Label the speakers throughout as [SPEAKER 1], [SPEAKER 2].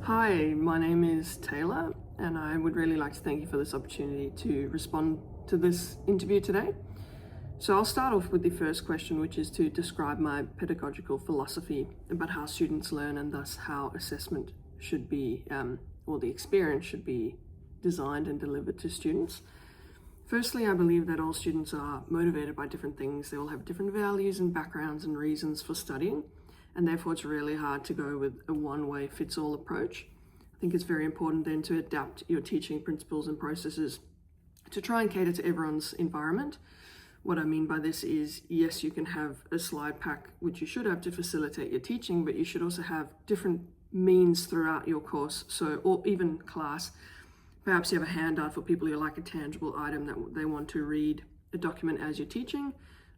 [SPEAKER 1] Hi, my name is Tayla, and I would really like to thank you for this opportunity to respond to this interview today. So I'll start off with the first question, which is to describe my pedagogical philosophy about how students learn and thus how assessment should be, or the experience should be designed and delivered to students. Firstly, I believe that all students are motivated by different things. They all have different values and backgrounds and reasons for studying, and therefore it's really hard to go with a one-way-fits-all approach. I think it's very important then to adapt your teaching principles and processes to try and cater to everyone's environment. What I mean by this is, yes, you can have a slide pack, which you should have to facilitate your teaching, but you should also have different means throughout your course, or even class. Perhaps you have a handout for people who like a tangible item that they want to read a document as you're teaching,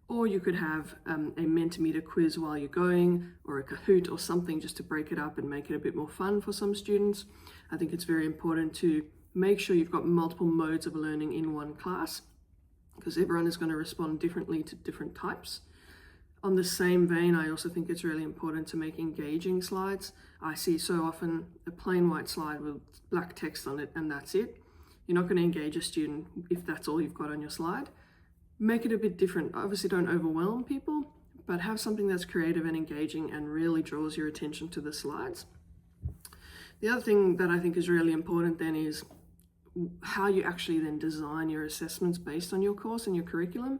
[SPEAKER 1] or you could have a Mentimeter quiz while you're going, or a Kahoot or something just to break it up and make it a bit more fun for some students. I think it's very important to make sure you've got multiple modes of learning in one class, because everyone is going to respond differently to different types. On the same vein, I also think it's really important to make engaging slides. I see so often a plain white slide with black text on it and that's it. You're not going to engage a student if that's all you've got on your slide. Make it a bit different. Obviously don't overwhelm people, but have something that's creative and engaging and really draws your attention to the slides. The other thing that I think is really important then is how you actually then design your assessments based on your course and your curriculum.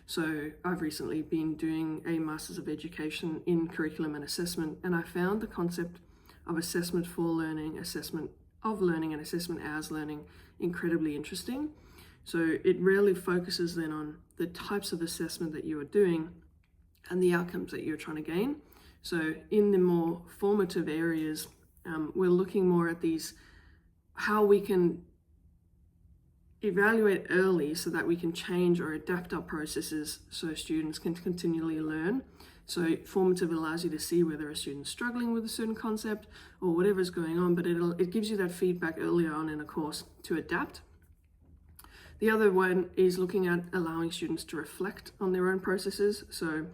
[SPEAKER 1] So I've recently been doing a Masters of Education in Curriculum and Assessment, and I found the concept of assessment for learning, assessment of learning, and assessment as learning incredibly interesting. So it really focuses then on the types of assessment that you are doing and the outcomes that you're trying to gain. So in the more formative areas, we're looking more at how we can evaluate early so that we can change or adapt our processes so students can continually learn. So formative allows you to see whether a student's struggling with a certain concept or whatever's going on, but it gives you that feedback earlier on in a course to adapt. The other one is looking at allowing students to reflect on their own processes. So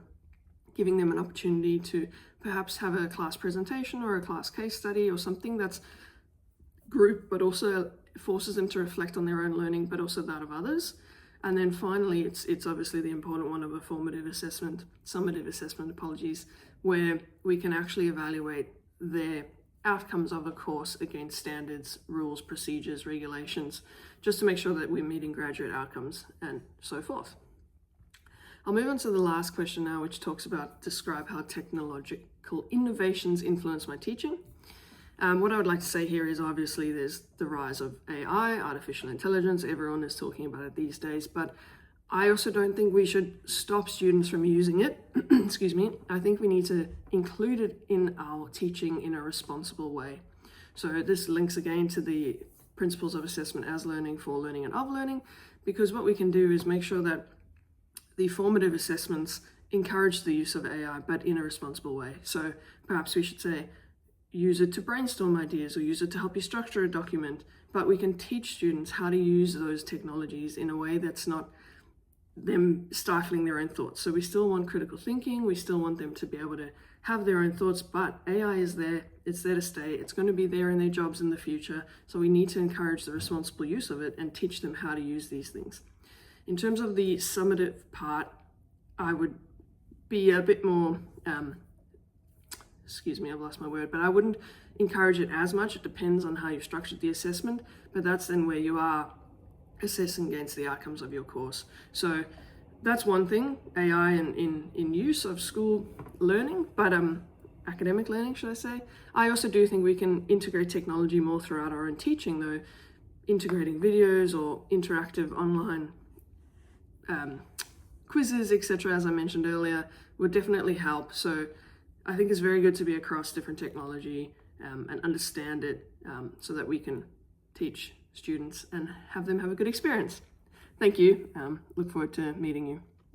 [SPEAKER 1] giving them an opportunity to perhaps have a class presentation or a class case study or something that's group, but also forces them to reflect on their own learning, but also that of others. And then finally, it's obviously the important one of a summative assessment, where we can actually evaluate their outcomes of a course against standards, rules, procedures, regulations, just to make sure that we're meeting graduate outcomes and so forth. I'll move on to the last question now, which talks about describe how technological innovations influence my teaching. What I would like to say here is obviously there's the rise of AI, artificial intelligence. Everyone is talking about it these days, but I also don't think we should stop students from using it. Excuse me. I think we need to include it in our teaching in a responsible way. So this links again to the principles of assessment as learning, for learning, and of learning, because what we can do is make sure that the formative assessments encourage the use of AI, but in a responsible way. So perhaps we should say, use it to brainstorm ideas or use it to help you structure a document, but we can teach students how to use those technologies in a way that's not them stifling their own thoughts. So we still want critical thinking, we still want them to be able to have their own thoughts, but AI is there, it's there to stay, it's going to be there in their jobs in the future, so we need to encourage the responsible use of it and teach them how to use these things. In terms of the summative part, I would be a bit more I've lost my word, but I wouldn't encourage it as much. It depends on how you've structured the assessment, but that's then where you are assessing against the outcomes of your course. So that's one thing, AI in use of school learning, but academic learning, should I say. I also do think we can integrate technology more throughout our own teaching, though. Integrating videos or interactive online quizzes, etc., as I mentioned earlier, would definitely help. So I think it's very good to be across different technology and understand it so that we can teach students and have them have a good experience. Thank you. Look forward to meeting you.